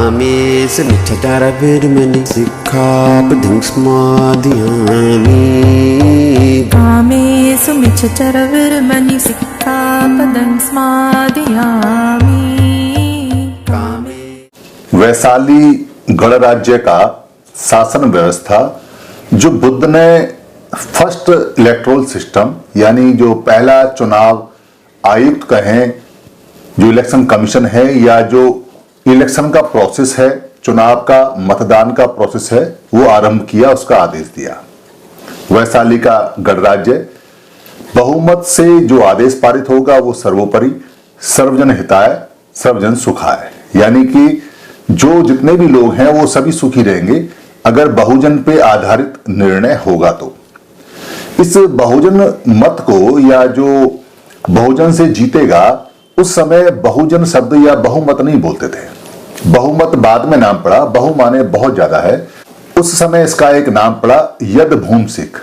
कामेशमिच्छचारविर्मणि सिक्खापदं समादयामि कामेषुमिच्छचरविर्मणि सिक्खापदं समादयामि। वैशाली गणराज्य का शासन व्यवस्था जो बुद्ध ने फर्स्ट इलेक्टोरल सिस्टम यानी जो पहला चुनाव आयुक्त कहें, जो इलेक्शन कमीशन है या जो इलेक्शन का प्रोसेस है, चुनाव का मतदान का प्रोसेस है, वो आरंभ किया, उसका आदेश दिया। वैशाली का गणराज्य बहुमत से जो आदेश पारित होगा वो सर्वोपरि सर्वजन हिताय सर्वजन सुखाय, यानी कि जो जितने भी लोग हैं वो सभी सुखी रहेंगे अगर बहुजन पे आधारित निर्णय होगा तो। इस बहुजन मत को या जो बहुजन से जीतेगा, उस समय बहुजन शब्द या बहुमत नहीं बोलते थे। बहुमत बाद में नाम पड़ा, बहु माने बहुत ज्यादा है। उस समय इसका एक नाम पड़ा यदभूमसिक।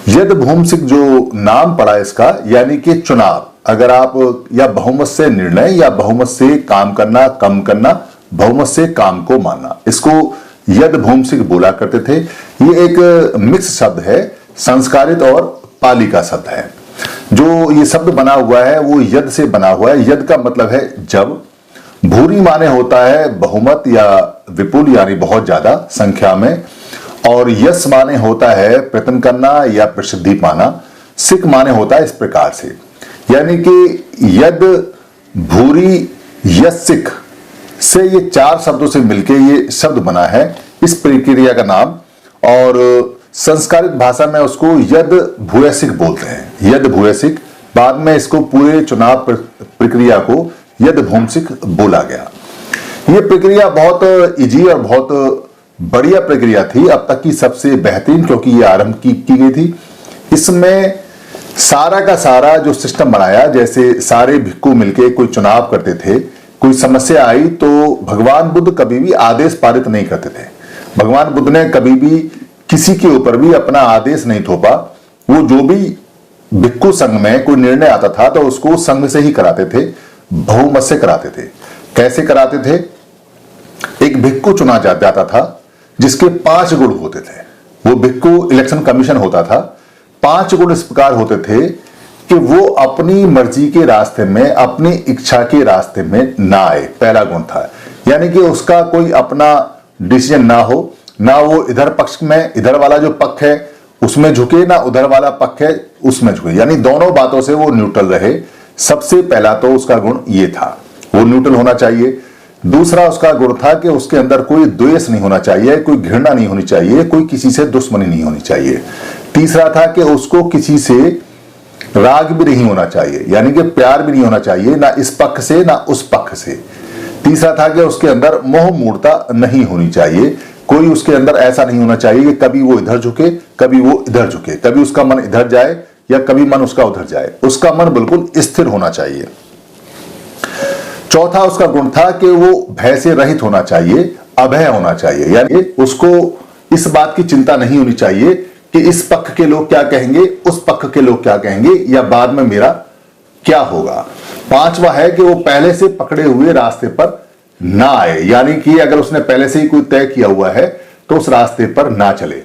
यदभूमसिक जो नाम पड़ा इसका, यानी कि चुनाव, अगर आप या बहुमत से निर्णय या बहुमत से काम करना, कम करना, बहुमत से काम को मानना, इसको यदभूमसिक बोला करते थे। ये एक मिक्स शब्द है, संस्कारित और पाली का शब्द है। जो ये शब्द बना हुआ है वो यद से बना हुआ है। यद का मतलब है जब, भूरी माने होता है बहुमत या विपुल यानी बहुत ज्यादा संख्या में, और यश माने होता है प्रयत्न करना या प्रसिद्धि पाना। सिख माने होता है इस प्रकार से, यानी कि यद, भूरी, यसिक से ये चार शब्दों से मिलके ये शब्द बना है इस प्रक्रिया का नाम। और संस्कारित भाषा में उसको यद भूयसिक बोलते हैं, यद भूयसिक। बाद में इसको पूरे चुनाव प्रक्रिया को यद भूमसिक बोला गया। ये प्रक्रिया बहुत इजी और बहुत बढ़िया प्रक्रिया थी, अब तक की सबसे बेहतरीन, क्योंकि ये आरंभ की गई थी। इसमें सारा का सारा जो सिस्टम बनाया, जैसे सारे भिक्खु मिलके कोई चुनाव करते थे, कोई समस्या आई तो भगवान बुद्ध कभी भी आदेश पारित नहीं करते थे। भगवान बुद्ध ने कभी भी किसी के ऊपर भी अपना आदेश नहीं थोपा। वो जो भी भिक्खु संघ में कोई निर्णय आता था तो उसको संघ से ही कराते थे, बहुमत से कराते थे। कैसे कराते थे? एक भिक्खु चुना जाता था जिसके 5 गुण होते थे। वो भिक्खु इलेक्शन कमीशन होता था। 5 गुण इस प्रकार होते थे कि वो अपनी मर्जी के रास्ते में, अपनी इच्छा के रास्ते में ना आए, पहला गुण था। यानी कि उसका कोई अपना डिसीजन ना हो, ना वो इधर पक्ष में, इधर वाला जो पक्ष है उसमें झुके, ना उधर वाला पक्ष है उसमें झुके, यानी दोनों बातों से वो न्यूट्रल रहे। सबसे पहला तो उसका गुण ये था, वो न्यूट्रल होना चाहिए। दूसरा उसका गुण था कि उसके अंदर कोई द्वेष नहीं होना चाहिए, कोई घृणा नहीं होनी चाहिए, कोई किसी से दुश्मनी नहीं होनी चाहिए। तीसरा था कि उसको किसी से राग भी नहीं होना चाहिए, यानी कि प्यार भी नहीं होना चाहिए, ना इस पक्ष से ना उस पक्ष से। तीसरा था कि उसके अंदर मोह मूर्ता नहीं होनी चाहिए, कोई उसके अंदर ऐसा नहीं होना चाहिए कि कभी वो इधर झुके, कभी वो इधर झुके, कभी उसका मन इधर जाए या कभी मन उसका उधर जाए। उसका मन बिल्कुल स्थिर होना चाहिए। चौथा उसका गुण था कि वो भय से रहित होना चाहिए, अभय होना चाहिए, यानी उसको इस बात की चिंता नहीं होनी चाहिए कि इस पक्ष के लोग क्या कहेंगे, उस पक्ष के लोग क्या कहेंगे, या बाद में मेरा क्या होगा। पांचवा है कि वो पहले से पकड़े हुए रास्ते पर ना आए, यानी कि अगर उसने पहले से ही कोई तय किया हुआ है तो उस रास्ते पर ना चले।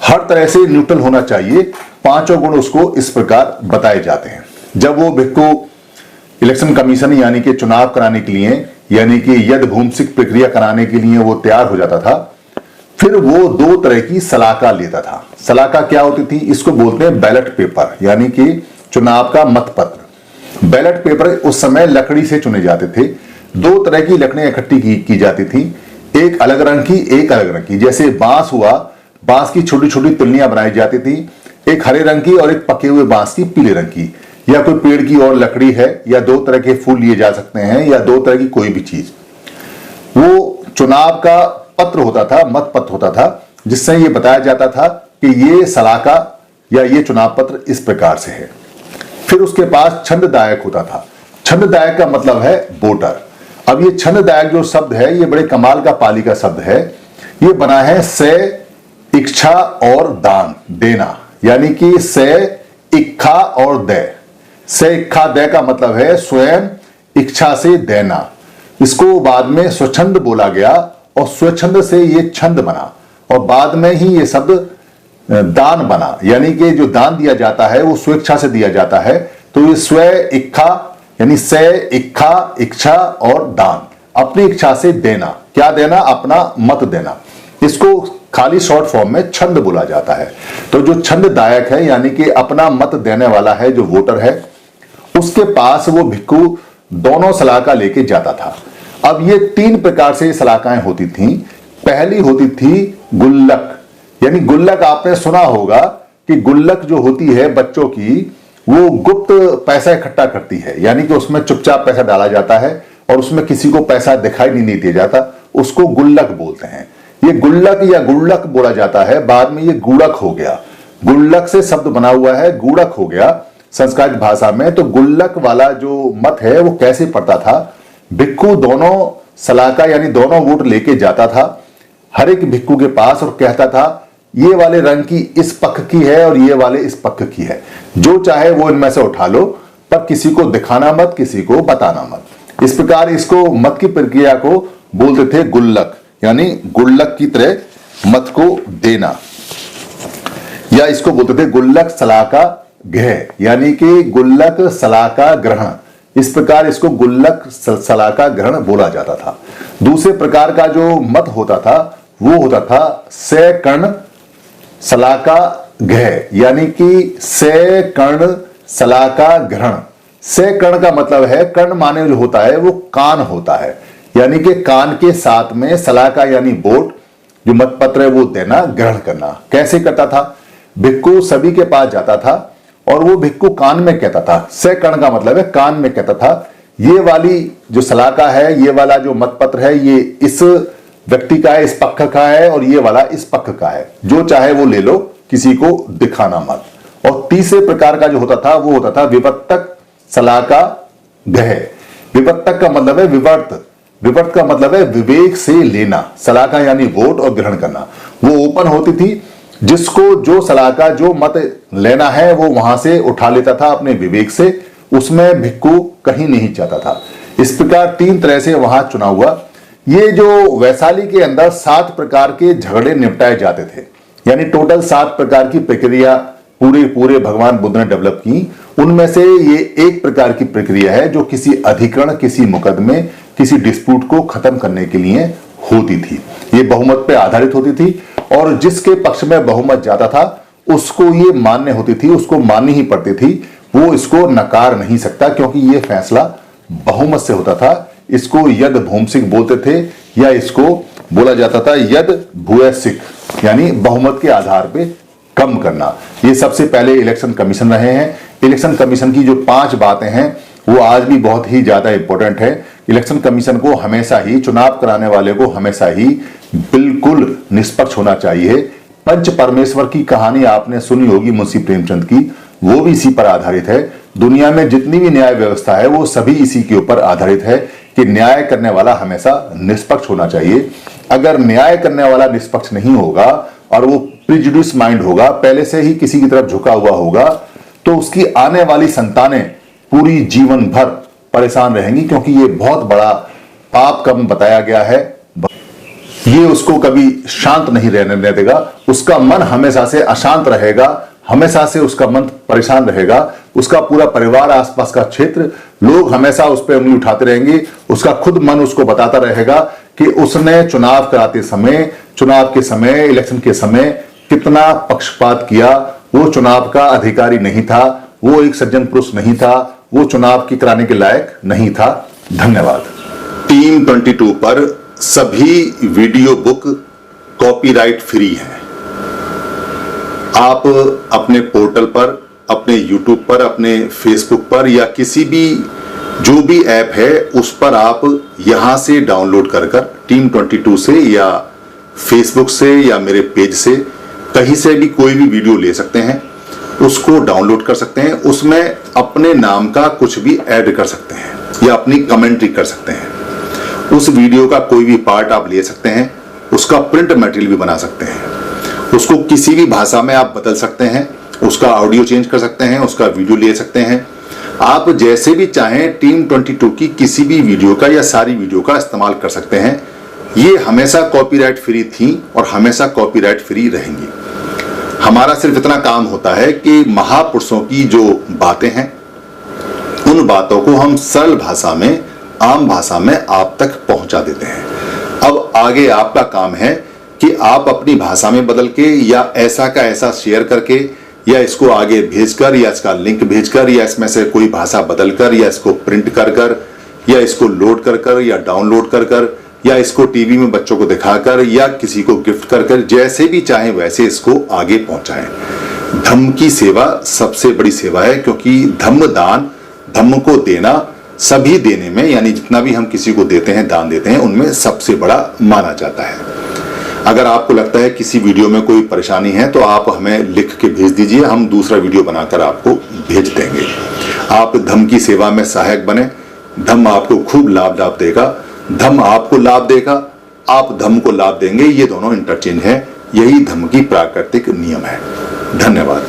हर तरह से न्यूट्रल होना चाहिए। 5 गुण उसको इस प्रकार बताए जाते हैं। जब वो भिक्खु इलेक्शन कमीशन यानी कि चुनाव कराने के लिए, यानी कि यदभूमसिक प्रक्रिया कराने के लिए वो तैयार हो जाता था, फिर वो 2 तरह की सलाका लेता था। सलाका क्या होती थी? इसको बोलते हैं बैलेट पेपर, यानी कि चुनाव का मतपत्र। बैलेट पेपर उस समय लकड़ी से चुने जाते थे। 2 तरह की लकड़ियां इकट्ठी की जाती थी, एक अलग रंग की, एक अलग रंग की। जैसे बांस हुआ, बांस की छोटी छोटी तिल्लियां बनाई जाती थी, एक हरे रंग की और एक पके हुए बांस की पीले रंग की। या कोई पेड़ की और लकड़ी है, या 2 तरह के फूल लिए जा सकते हैं, या 2 तरह की कोई भी चीज। वो चुनाव का पत्र होता था, मत पत्र होता था, जिससे ये बताया जाता था कि ये सलाका या ये चुनाव पत्र इस प्रकार से है। फिर उसके पास छंददायक होता था। छंददायक का मतलब है वोटर। अब ये छंददायक जो शब्द है ये बड़े कमाल का पाली का शब्द है। ये बना है से, इच्छा और दान, देना, यानी कि से, इच्छा और दे। से, इच्छा, दे का मतलब है स्वयं इच्छा से देना। इसको बाद में स्वच्छंद बोला गया और स्वच्छंद से ये छंद बना और बाद में ही ये शब्द दान बना, यानी कि जो दान दिया जाता है वो स्वेच्छा से दिया जाता है। तो ये स्व इच्छा यानी से इच्छा, इच्छा और दान, अपनी इच्छा से देना। क्या देना? अपना मत देना। इसको खाली शॉर्ट फॉर्म में छंद बोला जाता है। तो जो छंद दायक है यानी कि अपना मत देने वाला है, जो वोटर है, उसके पास वो भिक्खु दोनों सलाका लेके जाता था। अब ये 3 प्रकार से सलाकाएं होती थीं। पहली होती थी गुल्लक, यानी गुल्लक आपने सुना होगा कि गुल्लक जो होती है बच्चों की, वो गुप्त पैसा इकट्ठा करती है, यानी कि उसमें चुपचाप पैसा डाला जाता है और उसमें किसी को पैसा दिखाई नहीं दिया जाता, उसको गुल्लक बोलते हैं। ये गुल्लक या गुल्लक बोला जाता है, बाद में ये गुड़क हो गया। गुल्लक से शब्द बना हुआ है, गुड़क हो गया संस्कृत भाषा में। तो गुल्लक वाला जो मत है वो कैसे पड़ता था? भिक्खु दोनों सलाका यानी दोनों वोट लेके जाता था हर एक भिक्खु के पास और कहता था ये वाले रंग की इस पक्ष की है और ये वाले इस पक्ष की है, जो चाहे वो इनमें से उठा लो, पर किसी को दिखाना मत, किसी को बताना मत। इस प्रकार इसको मत की प्रक्रिया को बोलते थे गुल्लक, यानी गुल्लक की तरह मत को देना, या इसको बोलते थे गुल्लक सलाका ग्रह, यानी कि गुल्लक सलाका ग्रहण। इस प्रकार इसको गुल्लक सलाका ग्रहण बोला जाता था। दूसरे प्रकार का जो मत होता था वो होता था से कर्ण सलाका ग्रह, यानी कि से कर्ण सलाका ग्रहण। से कर्ण का मतलब है, कर्ण माने जो होता है वो कान होता है, यानी कि कान के साथ में सलाका यानी वोट जो मतपत्र है वो देना, ग्रहण करना। कैसे करता था? भिक्खु सभी के पास जाता था और वो भिक्खु कान में कहता था। से कर्ण का मतलब है कान में कहता था, ये वाली जो सलाका है, ये वाला जो मतपत्र है, ये इस व्यक्ति का है, इस पक्ष का है, और ये वाला इस पक्ष का है, जो चाहे वो ले लो, किसी को दिखाना मत। और तीसरे प्रकार का जो होता था वो होता था विवर्तक सलाका ग्रह। विवर्तक का मतलब है विवर्त, विवर्त का मतलब है विवेक से लेना। सलाका यानी वोट और ग्रहण करना। वो ओपन होती थी, जिसको जो सलाका जो मत लेना है वो वहां से उठा लेता था अपने विवेक से, उसमें भिक्खु कहीं नहीं चाहता था। इस प्रकार 3 तरह से वहां चुनाव हुआ। ये जो वैशाली के अंदर 7 प्रकार के झगड़े निपटाए जाते थे, यानी टोटल 7 प्रकार की प्रक्रिया पूरे भगवान बुद्ध ने डेवलप की। उनमें से ये एक प्रकार की प्रक्रिया है जो किसी अधिकरण, किसी मुकदमे, किसी डिस्प्यूट को खत्म करने के लिए होती थी। ये बहुमत पे आधारित होती थी और जिसके पक्ष में बहुमत जाता था उसको ये मान्य होती थी, उसको माननी ही पड़ती थी, वो इसको नकार नहीं सकता, क्योंकि ये फैसला बहुमत से होता था। इसको यद भूमसिक बोलते थे, या इसको बोला जाता था यद भूयसिक, यानी बहुमत के आधार पे कम करना। ये सबसे पहले इलेक्शन कमीशन रहे हैं। इलेक्शन कमीशन की जो 5 बातें हैं वो आज भी बहुत ही ज्यादा इंपॉर्टेंट है। इलेक्शन कमीशन को हमेशा ही, चुनाव कराने वाले को हमेशा ही बिल्कुल निष्पक्ष होना चाहिए। पंच परमेश्वर की कहानी आपने सुनी होगी मुंशी प्रेमचंद की, वो भी इसी पर आधारित है। दुनिया में जितनी भी न्याय व्यवस्था है वो सभी इसी के ऊपर आधारित है कि न्याय करने वाला हमेशा निष्पक्ष होना चाहिए। अगर न्याय करने वाला निष्पक्ष नहीं होगा और वो प्रिजुडिस माइंड होगा, पहले से ही किसी की तरफ झुका हुआ होगा, तो उसकी आने वाली संतानें पूरी जीवन भर परेशान रहेंगी, क्योंकि ये बहुत बड़ा पाप कर्म बताया गया है। ये उसको कभी शांत नहीं रहने देगा, उसका मन हमेशा से अशांत रहेगा, हमेशा से उसका मन परेशान रहेगा, उसका पूरा परिवार, आसपास का क्षेत्र, लोग हमेशा उस पर उंगली उठाते रहेंगे। उसका खुद मन उसको बताता रहेगा कि उसने चुनाव कराते समय, चुनाव के समय, इलेक्शन के समय कितना पक्षपात किया। वो चुनाव का अधिकारी नहीं था, वो एक सज्जन पुरुष नहीं था, वो चुनाव की कराने के लायक नहीं था। धन्यवाद। टीम 22 पर सभी वीडियो बुक कॉपीराइट फ्री है। आप अपने पोर्टल पर, अपने यूट्यूब पर, अपने फेसबुक पर या किसी भी जो भी ऐप है उस पर आप यहां से डाउनलोड कर टीम 22 से या फेसबुक से या मेरे पेज से कहीं से भी कोई भी वीडियो ले सकते हैं, उसको डाउनलोड कर सकते हैं। उसमें अपने नाम का कुछ भी ऐड कर सकते हैं या अपनी कमेंट्री कर सकते हैं। उस वीडियो का कोई भी पार्ट आप ले सकते हैं, उसका प्रिंट मटेरियल भी बना सकते हैं, उसको किसी भी भाषा में आप बदल सकते हैं, उसका ऑडियो चेंज कर सकते हैं, उसका वीडियो ले सकते हैं। आप जैसे भी चाहें टीम 22 की किसी भी वीडियो का या सारी वीडियो का इस्तेमाल कर सकते हैं। ये हमेशा कॉपीराइट फ्री थी और हमेशा कॉपीराइट फ्री रहेंगी। हमारा सिर्फ इतना काम होता है कि महापुरुषों की जो बातें हैं उन बातों को हम सरल भाषा में, आम भाषा में आप तक पहुंचा देते हैं। अब आगे आपका काम है कि आप अपनी भाषा में बदल के या ऐसा का ऐसा शेयर करके या इसको आगे भेजकर या इसका लिंक भेजकर या इसमें से कोई भाषा बदलकर या इसको प्रिंट कर कर या इसको लोड कर कर या डाउनलोड कर कर या इसको टीवी में बच्चों को दिखाकर या किसी को गिफ्ट कर कर, जैसे भी चाहे वैसे इसको आगे पहुंचाएं। धम्म की सेवा सबसे बड़ी सेवा है, क्योंकि धम्म दान, धम्म को देना सभी देने में, यानी जितना भी हम किसी को देते हैं, दान देते हैं, उनमें सबसे बड़ा माना जाता है। अगर आपको लगता है किसी वीडियो में कोई परेशानी है तो आप हमें लिख के भेज दीजिए, हम दूसरा वीडियो बनाकर आपको भेज देंगे। आप धम्म की सेवा में सहायक बने, धम्म आपको खूब लाभ देगा, धम्म आपको लाभ देगा, आप धम्म को लाभ देंगे, ये दोनों इंटरचेंज है। यही धम्म की प्राकृतिक नियम है। धन्यवाद।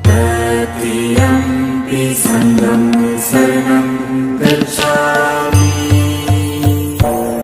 Tatiampi sangam saranam